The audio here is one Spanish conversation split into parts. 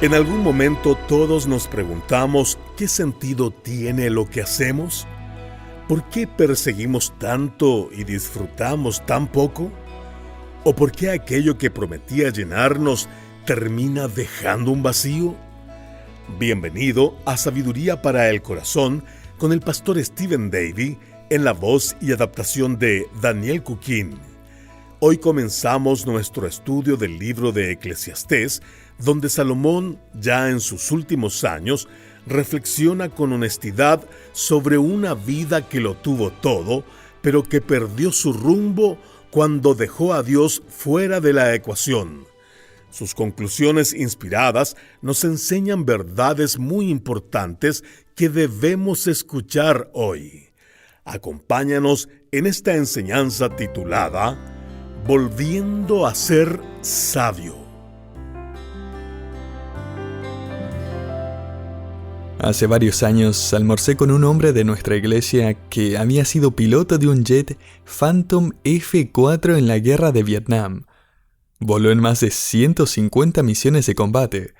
En algún momento todos nos preguntamos ¿qué sentido tiene lo que hacemos? ¿Por qué perseguimos tanto y disfrutamos tan poco? ¿O por qué aquello que prometía llenarnos termina dejando un vacío? Bienvenido a Sabiduría para el Corazón con el pastor Stephen Davey en la voz y adaptación de Daniel Cuquín. Hoy comenzamos nuestro estudio del libro de Eclesiastés, donde Salomón, ya en sus últimos años, reflexiona con honestidad sobre una vida que lo tuvo todo, pero que perdió su rumbo cuando dejó a Dios fuera de la ecuación. Sus conclusiones inspiradas nos enseñan verdades muy importantes que debemos escuchar hoy. Acompáñanos en esta enseñanza titulada Volviendo a ser sabio. Hace varios años almorcé con un hombre de nuestra iglesia que había sido piloto de un jet Phantom F-4 en la guerra de Vietnam. Voló en más de 150 misiones de combate.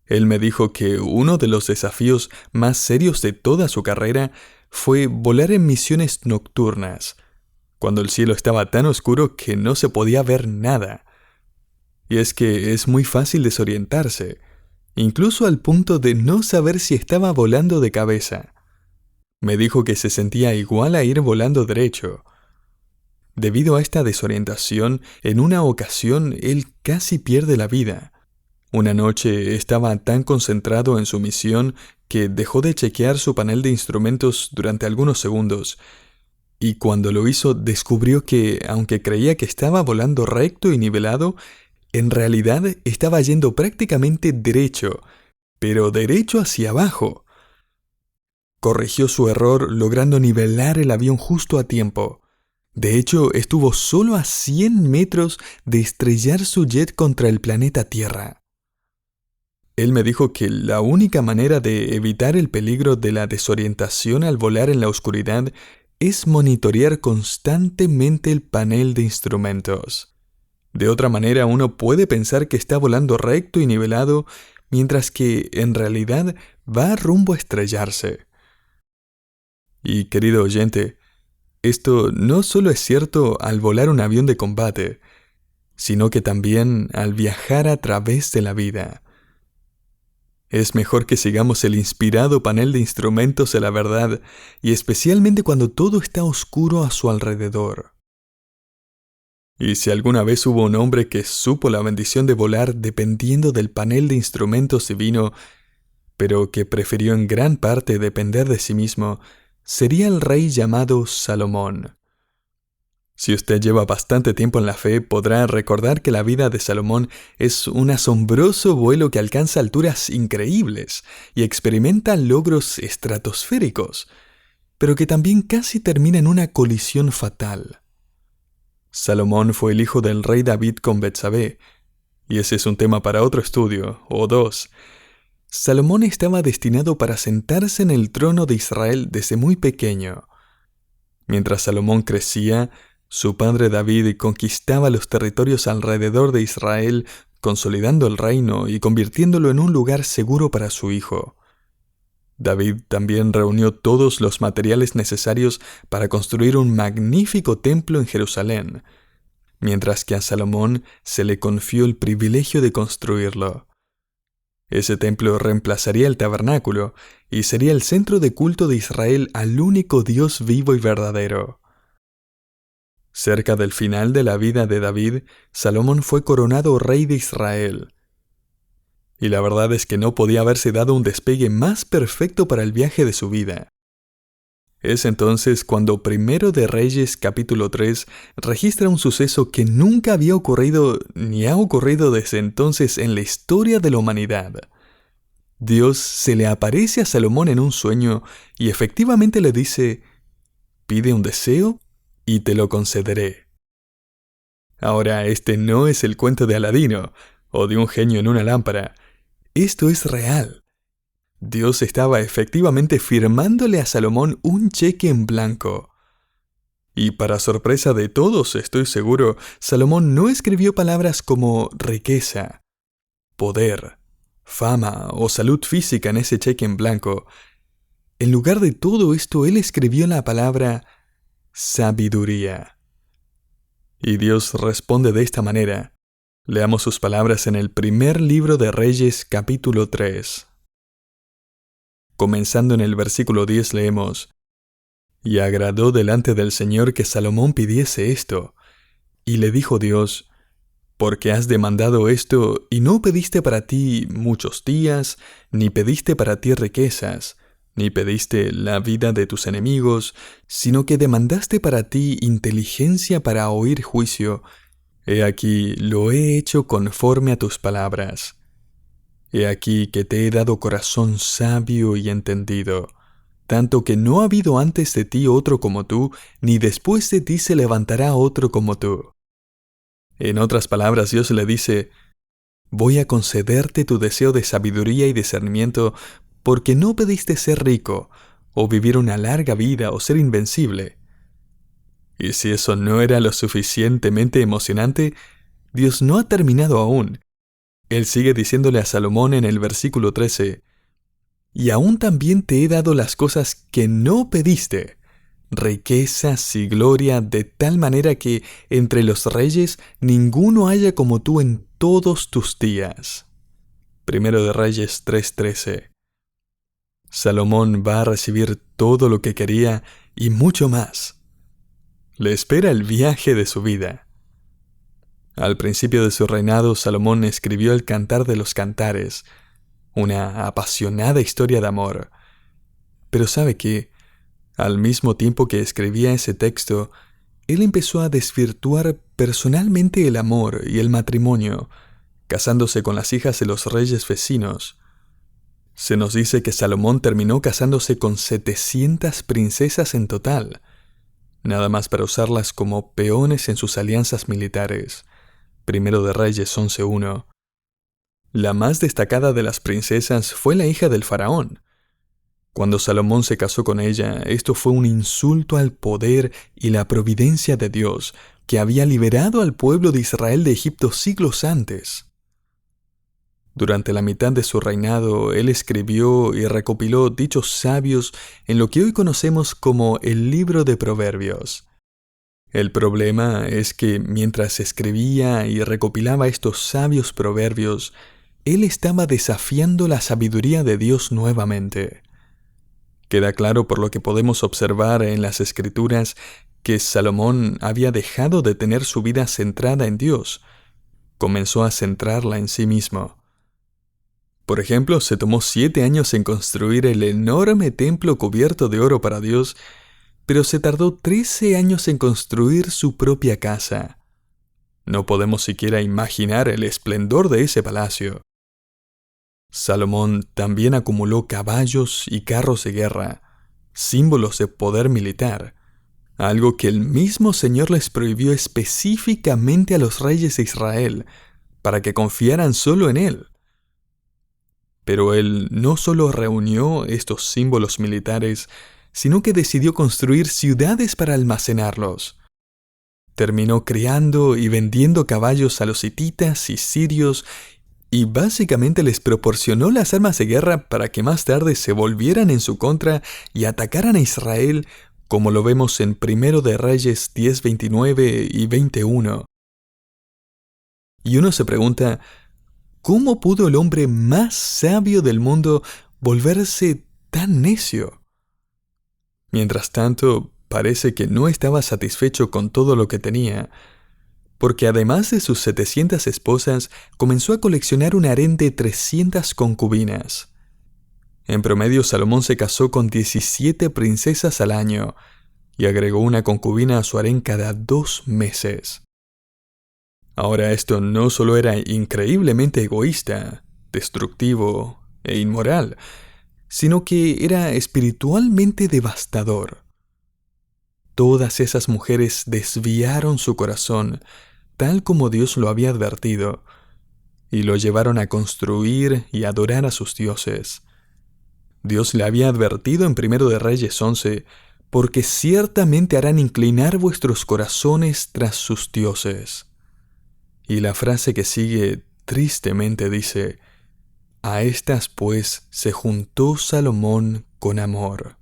Él me dijo que uno de los desafíos más serios de toda su carrera fue volar en misiones nocturnas, cuando el cielo estaba tan oscuro que no se podía ver nada. Y es que es muy fácil desorientarse, incluso al punto de no saber si estaba volando de cabeza. Me dijo que se sentía igual a ir volando derecho. Debido a esta desorientación, en una ocasión él casi pierde la vida. Una noche estaba tan concentrado en su misión que dejó de chequear su panel de instrumentos durante algunos segundos, y cuando lo hizo descubrió que, aunque creía que estaba volando recto y nivelado, en realidad estaba yendo prácticamente derecho, pero derecho hacia abajo. Corrigió su error logrando nivelar el avión justo a tiempo. De hecho, estuvo solo a 100 metros de estrellar su jet contra el planeta Tierra. Él me dijo que la única manera de evitar el peligro de la desorientación al volar en la oscuridad es monitorear constantemente el panel de instrumentos. De otra manera, uno puede pensar que está volando recto y nivelado, mientras que, en realidad, va rumbo a estrellarse. Y, querido oyente, esto no solo es cierto al volar un avión de combate, sino que también al viajar a través de la vida. Es mejor que sigamos el inspirado panel de instrumentos de la verdad, y especialmente cuando todo está oscuro a su alrededor. Y si alguna vez hubo un hombre que supo la bendición de volar dependiendo del panel de instrumentos divino, pero que prefirió en gran parte depender de sí mismo, sería el rey llamado Salomón. Si usted lleva bastante tiempo en la fe, podrá recordar que la vida de Salomón es un asombroso vuelo que alcanza alturas increíbles y experimenta logros estratosféricos, pero que también casi termina en una colisión fatal. Salomón fue el hijo del rey David con Betsabé, y ese es un tema para otro estudio, o dos. Salomón estaba destinado para sentarse en el trono de Israel desde muy pequeño. Mientras Salomón crecía, su padre David conquistaba los territorios alrededor de Israel, consolidando el reino y convirtiéndolo en un lugar seguro para su hijo. David también reunió todos los materiales necesarios para construir un magnífico templo en Jerusalén, mientras que a Salomón se le confió el privilegio de construirlo. Ese templo reemplazaría el tabernáculo y sería el centro de culto de Israel al único Dios vivo y verdadero. Cerca del final de la vida de David, Salomón fue coronado rey de Israel. Y la verdad es que no podía haberse dado un despegue más perfecto para el viaje de su vida. Es entonces cuando Primero de Reyes capítulo 3 registra un suceso que nunca había ocurrido ni ha ocurrido desde entonces en la historia de la humanidad. Dios se le aparece a Salomón en un sueño y efectivamente le dice: «Pide un deseo y te lo concederé». Ahora, este no es el cuento de Aladino o de un genio en una lámpara. Esto es real. Dios estaba efectivamente firmándole a Salomón un cheque en blanco. Y para sorpresa de todos, estoy seguro, Salomón no escribió palabras como riqueza, poder fama o salud física en ese cheque en blanco. En lugar de todo esto, él escribió la palabra sabiduría. Y Dios responde de esta manera. Leamos sus palabras en el primer libro de Reyes, capítulo 3. Comenzando en el versículo 10 leemos: Y agradó delante del Señor que Salomón pidiese esto. Y le dijo Dios: Porque has demandado esto, y no pediste para ti muchos días, ni pediste para ti riquezas, ni pediste la vida de tus enemigos, sino que demandaste para ti inteligencia para oír juicio. He aquí, lo he hecho conforme a tus palabras. He aquí que te he dado corazón sabio y entendido, tanto que no ha habido antes de ti otro como tú, ni después de ti se levantará otro como tú. En otras palabras, Dios le dice: voy a concederte tu deseo de sabiduría y discernimiento, porque no pediste ser rico, o vivir una larga vida, o ser invencible. Y si eso no era lo suficientemente emocionante, Dios no ha terminado aún. Él sigue diciéndole a Salomón en el versículo 13: Y aún también te he dado las cosas que no pediste, riquezas y gloria, de tal manera que entre los reyes ninguno haya como tú en todos tus días. Primero de Reyes 3:13. Salomón va a recibir todo lo que quería y mucho más. Le espera el viaje de su vida. Al principio de su reinado, Salomón escribió el Cantar de los Cantares, una apasionada historia de amor. Pero ¿sabe qué? Al mismo tiempo que escribía ese texto, él empezó a desvirtuar personalmente el amor y el matrimonio, casándose con las hijas de los reyes vecinos. Se nos dice que Salomón terminó casándose con 700 princesas en total, nada más para usarlas como peones en sus alianzas militares. Primero de Reyes 11:1. La más destacada de las princesas fue la hija del faraón. Cuando Salomón se casó con ella, esto fue un insulto al poder y la providencia de Dios, que había liberado al pueblo de Israel de Egipto siglos antes. Durante la mitad de su reinado, él escribió y recopiló dichos sabios en lo que hoy conocemos como el Libro de Proverbios. El problema es que mientras escribía y recopilaba estos sabios proverbios, él estaba desafiando la sabiduría de Dios nuevamente. Queda claro por lo que podemos observar en las Escrituras que Salomón había dejado de tener su vida centrada en Dios. Comenzó a centrarla en sí mismo. Por ejemplo, se tomó 7 años en construir el enorme templo cubierto de oro para Dios, pero se tardó 13 años en construir su propia casa. No podemos siquiera imaginar el esplendor de ese palacio. Salomón también acumuló caballos y carros de guerra, símbolos de poder militar, algo que el mismo Señor les prohibió específicamente a los reyes de Israel, para que confiaran solo en Él. Pero él no solo reunió estos símbolos militares, sino que decidió construir ciudades para almacenarlos. Terminó criando y vendiendo caballos a los hititas y sirios, y básicamente les proporcionó las armas de guerra para que más tarde se volvieran en su contra y atacaran a Israel, como lo vemos en 1 de Reyes 10:29 y 21. Y uno se pregunta, ¿cómo pudo el hombre más sabio del mundo volverse tan necio? Mientras tanto, parece que no estaba satisfecho con todo lo que tenía, porque además de sus 700 esposas, comenzó a coleccionar un harén de 300 concubinas. En promedio, Salomón se casó con 17 princesas al año y agregó una concubina a su harén cada 2 meses. Ahora, esto no solo era increíblemente egoísta, destructivo e inmoral, sino que era espiritualmente devastador. Todas esas mujeres desviaron su corazón, tal como Dios lo había advertido, y lo llevaron a construir y adorar a sus dioses. Dios le había advertido en 1 de Reyes 11, porque ciertamente harán inclinar vuestros corazones tras sus dioses. Y la frase que sigue tristemente dice, A estas pues se juntó Salomón con amor.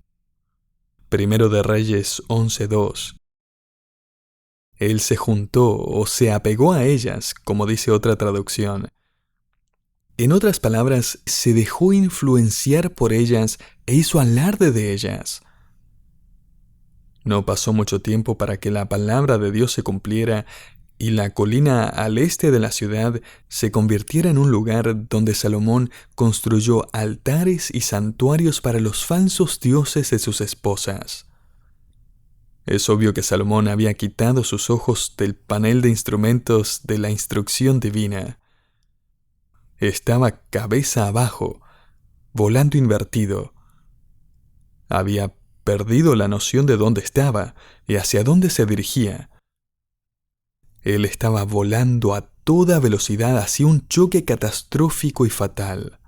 Primero de Reyes 11:2. Él se juntó o se apegó a ellas, como dice otra traducción. En otras palabras, se dejó influenciar por ellas e hizo alarde de ellas. No pasó mucho tiempo para que la palabra de Dios se cumpliera y la colina al este de la ciudad se convirtiera en un lugar donde Salomón construyó altares y santuarios para los falsos dioses de sus esposas. Es obvio que Salomón había quitado sus ojos del panel de instrumentos de la instrucción divina. Estaba cabeza abajo, volando invertido. Había perdido la noción de dónde estaba y hacia dónde se dirigía. Él estaba volando a toda velocidad hacia un choque catastrófico y fatal.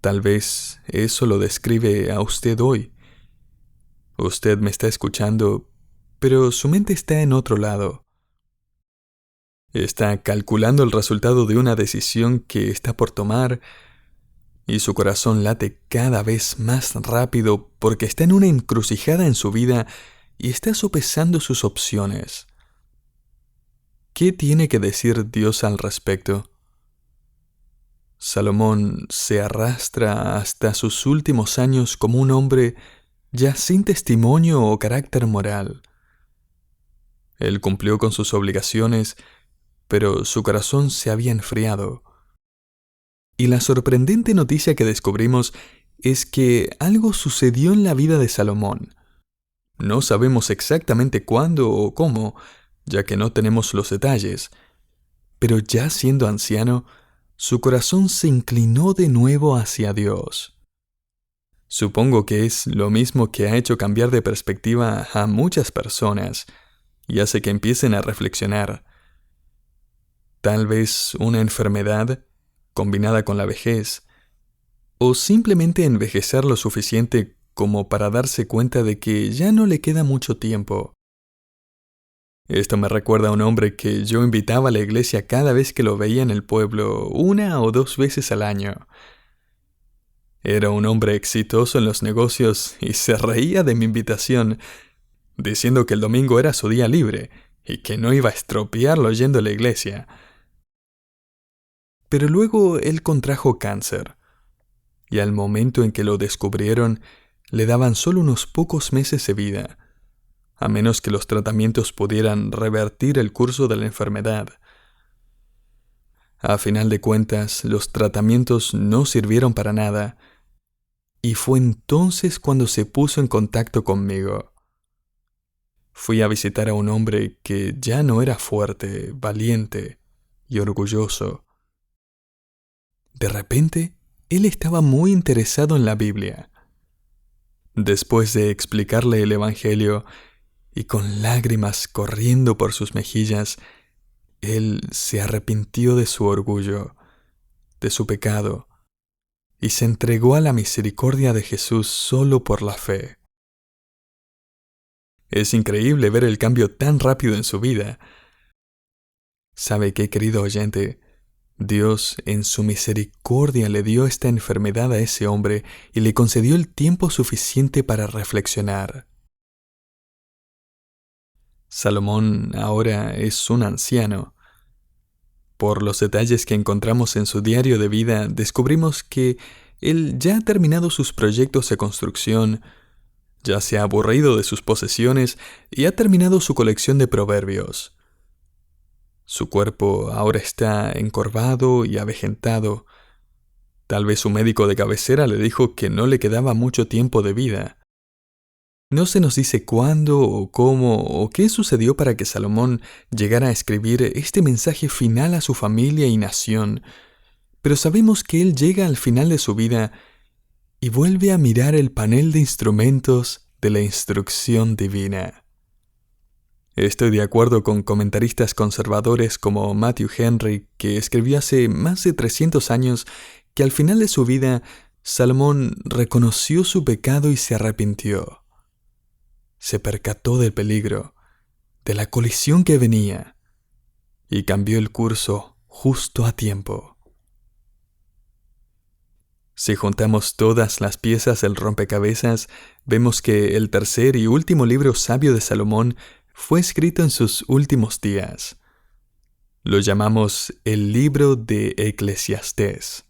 Tal vez eso lo describe a usted hoy. Usted me está escuchando, pero su mente está en otro lado. Está calculando el resultado de una decisión que está por tomar y su corazón late cada vez más rápido porque está en una encrucijada en su vida y está sopesando sus opciones. ¿Qué tiene que decir Dios al respecto? Salomón se arrastra hasta sus últimos años como un hombre ya sin testimonio o carácter moral. Él cumplió con sus obligaciones, pero su corazón se había enfriado. Y la sorprendente noticia que descubrimos es que algo sucedió en la vida de Salomón. No sabemos exactamente cuándo o cómo, ya que no tenemos los detalles, pero ya siendo anciano, su corazón se inclinó de nuevo hacia Dios. Supongo que es lo mismo que ha hecho cambiar de perspectiva a muchas personas y hace que empiecen a reflexionar. Tal vez una enfermedad combinada con la vejez, o simplemente envejecer lo suficiente como para darse cuenta de que ya no le queda mucho tiempo. Esto me recuerda a un hombre que yo invitaba a la iglesia cada vez que lo veía en el pueblo, 1 o 2 veces al año. Era un hombre exitoso en los negocios y se reía de mi invitación, diciendo que el domingo era su día libre y que no iba a estropearlo yendo a la iglesia. Pero luego él contrajo cáncer, y al momento en que lo descubrieron, le daban solo unos pocos meses de vida, a menos que los tratamientos pudieran revertir el curso de la enfermedad. A final de cuentas, los tratamientos no sirvieron para nada, y fue entonces cuando se puso en contacto conmigo. Fui a visitar a un hombre que ya no era fuerte, valiente y orgulloso. De repente, él estaba muy interesado en la Biblia. Después de explicarle el Evangelio, y con lágrimas corriendo por sus mejillas, él se arrepintió de su orgullo, de su pecado, y se entregó a la misericordia de Jesús solo por la fe. Es increíble ver el cambio tan rápido en su vida. ¿Sabe qué, querido oyente? Dios, en su misericordia, le dio esta enfermedad a ese hombre y le concedió el tiempo suficiente para reflexionar. Salomón ahora es un anciano. Por los detalles que encontramos en su diario de vida, descubrimos que él ya ha terminado sus proyectos de construcción, ya se ha aburrido de sus posesiones y ha terminado su colección de proverbios. Su cuerpo ahora está encorvado y avejentado. Tal vez su médico de cabecera le dijo que no le quedaba mucho tiempo de vida. No se nos dice cuándo o cómo o qué sucedió para que Salomón llegara a escribir este mensaje final a su familia y nación, pero sabemos que él llega al final de su vida y vuelve a mirar el panel de instrumentos de la instrucción divina. Estoy de acuerdo con comentaristas conservadores como Matthew Henry, que escribió hace más de 300 años que al final de su vida Salomón reconoció su pecado y se arrepintió. Se percató del peligro, de la colisión que venía, y cambió el curso justo a tiempo. Si juntamos todas las piezas del rompecabezas, vemos que el tercer y último libro sabio de Salomón fue escrito en sus últimos días. Lo llamamos el libro de Eclesiastés.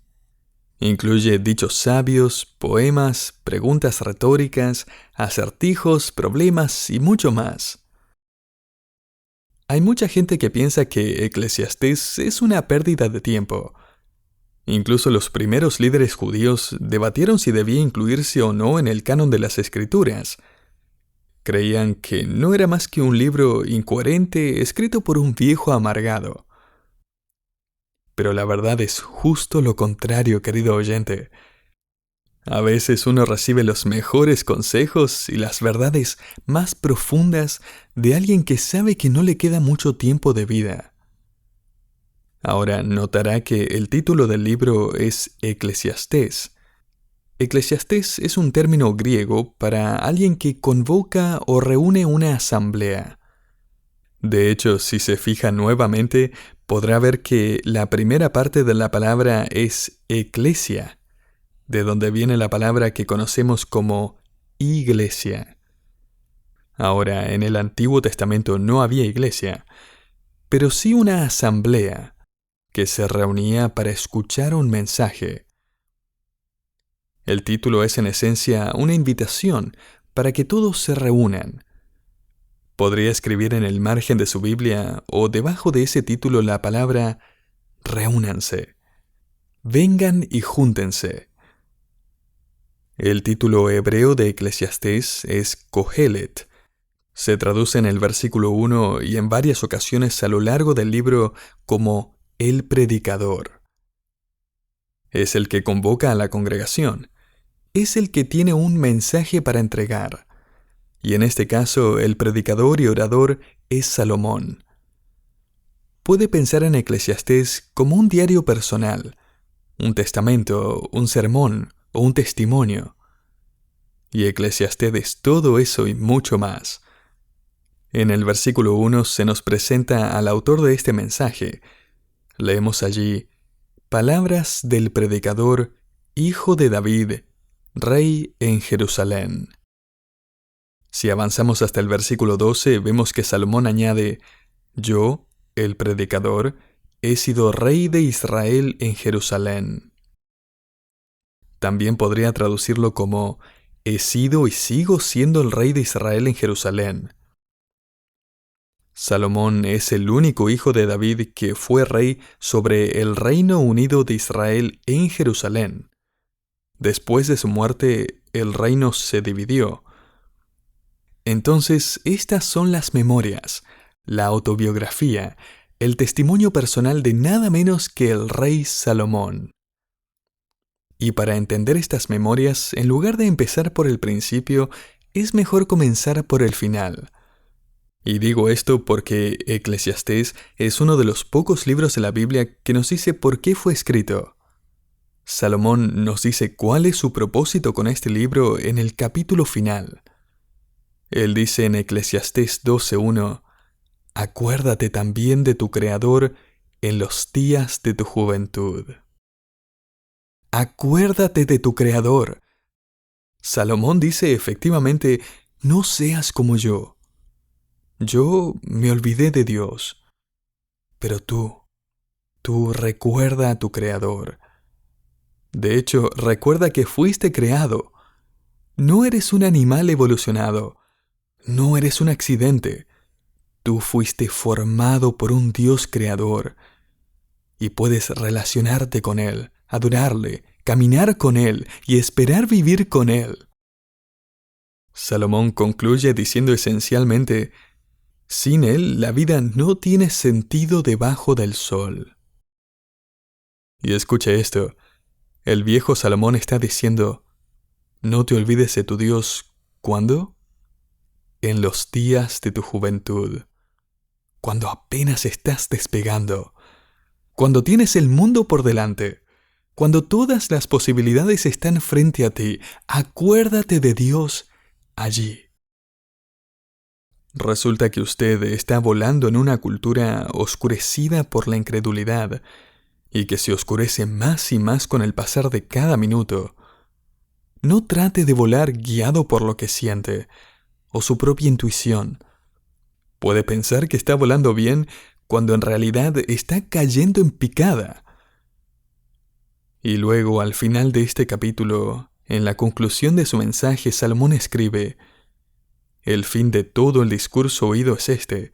Incluye dichos sabios, poemas, preguntas retóricas, acertijos, problemas y mucho más. Hay mucha gente que piensa que Eclesiastés es una pérdida de tiempo. Incluso los primeros líderes judíos debatieron si debía incluirse o no en el canon de las Escrituras. Creían que no era más que un libro incoherente escrito por un viejo amargado. Pero la verdad es justo lo contrario, querido oyente. A veces uno recibe los mejores consejos y las verdades más profundas de alguien que sabe que no le queda mucho tiempo de vida. Ahora notará que el título del libro es Eclesiastés. Eclesiastés es un término griego para alguien que convoca o reúne una asamblea. De hecho, si se fija nuevamente, podrá ver que la primera parte de la palabra es eclesia, de donde viene la palabra que conocemos como iglesia. Ahora, en el Antiguo Testamento no había iglesia, pero sí una asamblea que se reunía para escuchar un mensaje. El título es en esencia una invitación para que todos se reúnan. Podría escribir en el margen de su Biblia o debajo de ese título la palabra reúnanse. Vengan y júntense. El título hebreo de Eclesiastés es Kohelet. Se traduce en el versículo 1 y en varias ocasiones a lo largo del libro como el predicador. Es el que convoca a la congregación. Es el que tiene un mensaje para entregar. Y en este caso, el predicador y orador es Salomón. Puede pensar en Eclesiastés como un diario personal, un testamento, un sermón o un testimonio. Y Eclesiastés es todo eso y mucho más. En el versículo 1 se nos presenta al autor de este mensaje. Leemos allí, palabras del predicador, hijo de David, rey en Jerusalén. Si avanzamos hasta el versículo 12, vemos que Salomón añade, yo, el predicador, he sido rey de Israel en Jerusalén. También podría traducirlo como, he sido y sigo siendo el rey de Israel en Jerusalén. Salomón es el único hijo de David que fue rey sobre el Reino Unido de Israel en Jerusalén. Después de su muerte, el reino se dividió. Entonces, estas son las memorias, la autobiografía, el testimonio personal de nada menos que el rey Salomón. Y para entender estas memorias, en lugar de empezar por el principio, es mejor comenzar por el final. Y digo esto porque Eclesiastés es uno de los pocos libros de la Biblia que nos dice por qué fue escrito. Salomón nos dice cuál es su propósito con este libro en el capítulo final. Él dice en Eclesiastés 12:1, acuérdate también de tu Creador en los días de tu juventud. Acuérdate de tu Creador. Salomón dice efectivamente, no seas como yo. Yo me olvidé de Dios, pero tú recuerda a tu Creador. De hecho, recuerda que fuiste creado. No eres un animal evolucionado. No eres un accidente. Tú fuiste formado por un Dios creador. Y puedes relacionarte con Él, adorarle, caminar con Él y esperar vivir con Él. Salomón concluye diciendo esencialmente, sin Él la vida no tiene sentido debajo del sol. Y escuche esto, el viejo Salomón está diciendo, no te olvides de tu Dios, ¿cuándo? En los días de tu juventud, cuando apenas estás despegando, cuando tienes el mundo por delante, cuando todas las posibilidades están frente a ti, acuérdate de Dios allí. Resulta que usted está volando en una cultura oscurecida por la incredulidad, y que se oscurece más y más con el pasar de cada minuto. No trate de volar guiado por lo que siente o su propia intuición. Puede pensar que está volando bien cuando en realidad está cayendo en picada. Y luego, al final de este capítulo, en la conclusión de su mensaje, Salomón escribe: el fin de todo el discurso oído es este: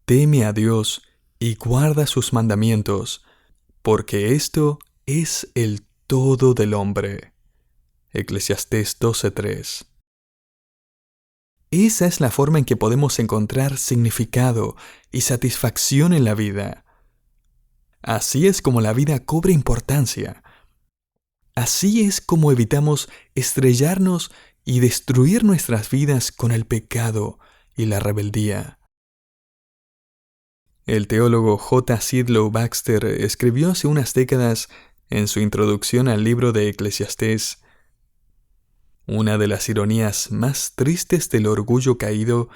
teme a Dios y guarda sus mandamientos, porque esto es el todo del hombre. Eclesiastés 12:3. Esa es la forma en que podemos encontrar significado y satisfacción en la vida. Así es como la vida cobra importancia. Así es como evitamos estrellarnos y destruir nuestras vidas con el pecado y la rebeldía. El teólogo J. Sidlow Baxter escribió hace unas décadas en su introducción al libro de Eclesiastés: una de las ironías más tristes del orgullo caído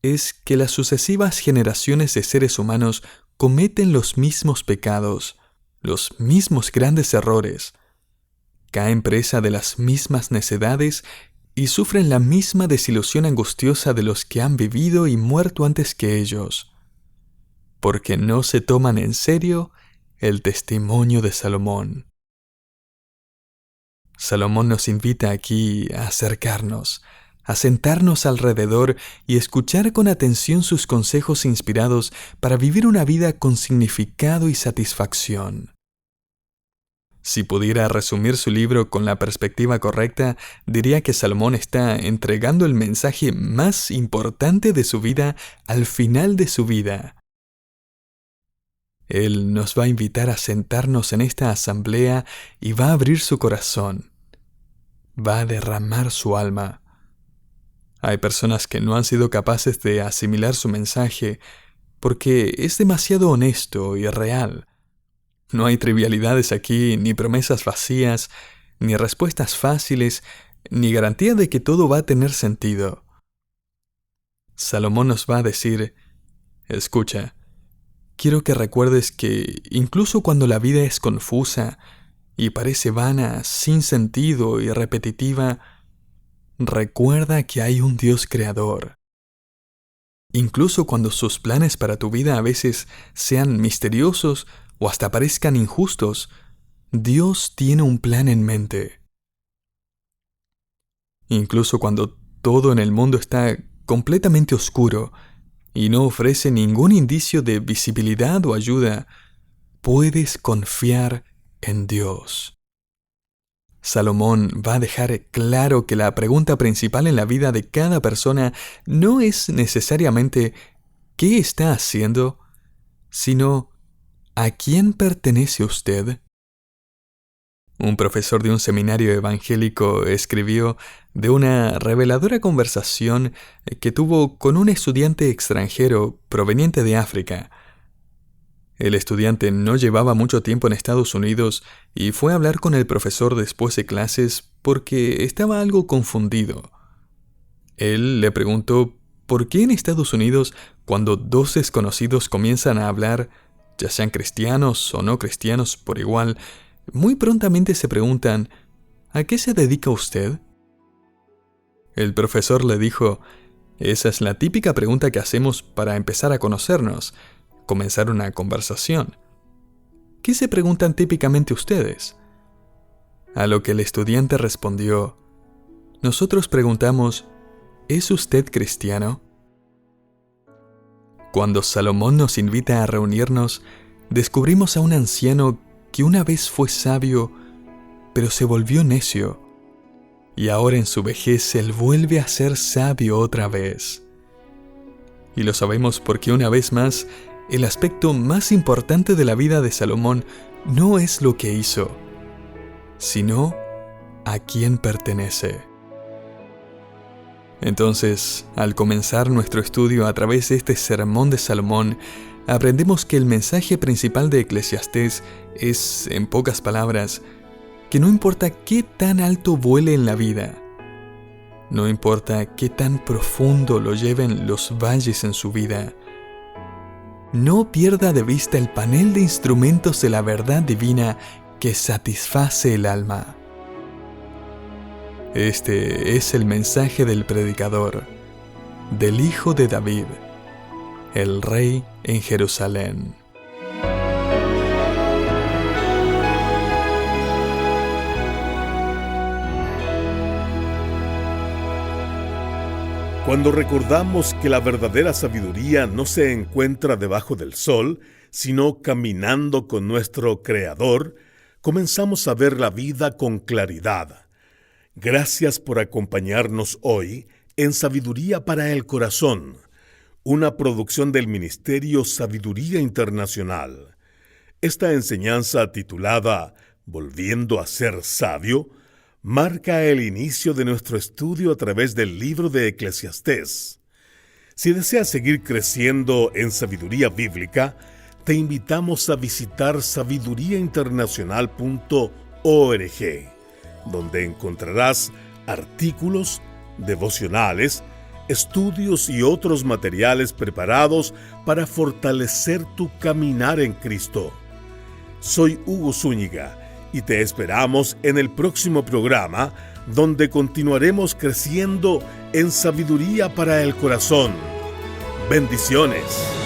es que las sucesivas generaciones de seres humanos cometen los mismos pecados, los mismos grandes errores, caen presa de las mismas necedades y sufren la misma desilusión angustiosa de los que han vivido y muerto antes que ellos, porque no se toman en serio el testimonio de Salomón. Salomón nos invita aquí a acercarnos, a sentarnos alrededor y escuchar con atención sus consejos inspirados para vivir una vida con significado y satisfacción. Si pudiera resumir su libro con la perspectiva correcta, diría que Salomón está entregando el mensaje más importante de su vida al final de su vida. Él nos va a invitar a sentarnos en esta asamblea y va a abrir su corazón. Va a derramar su alma. Hay personas que no han sido capaces de asimilar su mensaje porque es demasiado honesto y real. No hay trivialidades aquí, ni promesas vacías, ni respuestas fáciles, ni garantía de que todo va a tener sentido. Salomón nos va a decir: escucha, quiero que recuerdes que incluso cuando la vida es confusa y parece vana, sin sentido y repetitiva, recuerda que hay un Dios creador. Incluso cuando sus planes para tu vida a veces sean misteriosos o hasta parezcan injustos, Dios tiene un plan en mente. Incluso cuando todo en el mundo está completamente oscuro y no ofrece ningún indicio de visibilidad o ayuda, puedes confiar en Dios. Salomón va a dejar claro que la pregunta principal en la vida de cada persona no es necesariamente ¿qué está haciendo?, sino ¿a quién pertenece usted? Un profesor de un seminario evangélico escribió de una reveladora conversación que tuvo con un estudiante extranjero proveniente de África. El estudiante no llevaba mucho tiempo en Estados Unidos y fue a hablar con el profesor después de clases porque estaba algo confundido. Él le preguntó por qué en Estados Unidos, cuando dos desconocidos comienzan a hablar, ya sean cristianos o no cristianos por igual, muy prontamente se preguntan: ¿a qué se dedica usted? El profesor le dijo: esa es la típica pregunta que hacemos para empezar a conocernos, comenzar una conversación. ¿Qué se preguntan típicamente ustedes? A lo que el estudiante respondió: nosotros preguntamos, ¿es usted cristiano? Cuando Salomón nos invita a reunirnos, descubrimos a un anciano que una vez fue sabio, pero se volvió necio, y ahora en su vejez él vuelve a ser sabio otra vez. Y lo sabemos porque una vez más, el aspecto más importante de la vida de Salomón no es lo que hizo, sino a quién pertenece. Entonces, al comenzar nuestro estudio a través de este sermón de Salomón, aprendemos que el mensaje principal de Eclesiastés es, en pocas palabras, que no importa qué tan alto vuele en la vida, no importa qué tan profundo lo lleven los valles en su vida, no pierda de vista el panel de instrumentos de la verdad divina que satisface el alma. Este es el mensaje del predicador, del Hijo de David, el Rey en Jerusalén. Cuando recordamos que la verdadera sabiduría no se encuentra debajo del sol, sino caminando con nuestro Creador, comenzamos a ver la vida con claridad. Gracias por acompañarnos hoy en Sabiduría para el Corazón, una producción del Ministerio Sabiduría Internacional. Esta enseñanza titulada Volviendo a ser sabio marca el inicio de nuestro estudio a través del libro de Eclesiastés. Si deseas seguir creciendo en sabiduría bíblica, te invitamos a visitar sabiduriainternacional.org, donde encontrarás artículos, devocionales, estudios y otros materiales preparados para fortalecer tu caminar en Cristo. Soy Hugo Zúñiga y te esperamos en el próximo programa, donde continuaremos creciendo en sabiduría para el corazón. Bendiciones.